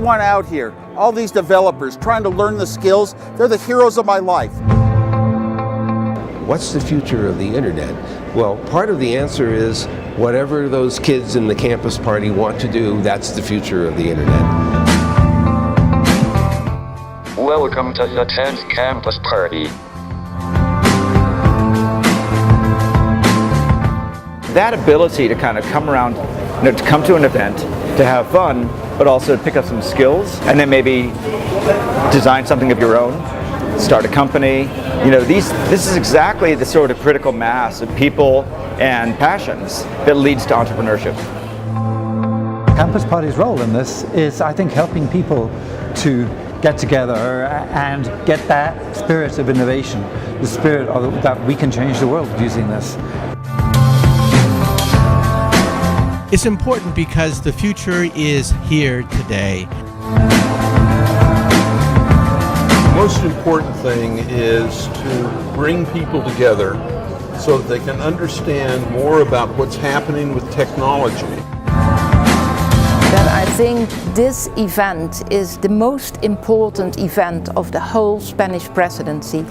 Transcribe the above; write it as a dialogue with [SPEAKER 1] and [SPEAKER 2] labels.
[SPEAKER 1] everyone out here, all these developers trying to learn the skills, they're the heroes of my life.
[SPEAKER 2] What's the future of the internet? Well, part of the answer is whatever those kids in the campus party want to do, that's the future of the internet.
[SPEAKER 3] Welcome to the 10th campus party.
[SPEAKER 4] That ability to kind of come around, to come to an event, to have fun, but also to pick up some skills, and then maybe design something of your own, start a company. This is exactly the sort of critical mass of people and passions that leads to entrepreneurship.
[SPEAKER 5] Campus Party's role in this is, I think, helping people to get together and get that spirit of innovation, the spirit that we can change the world using this.
[SPEAKER 6] It's important because the future is here today.
[SPEAKER 7] The most important thing is to bring people together so that they can understand more about what's happening with technology.
[SPEAKER 8] That I think this event is the most important event of the whole Spanish presidency.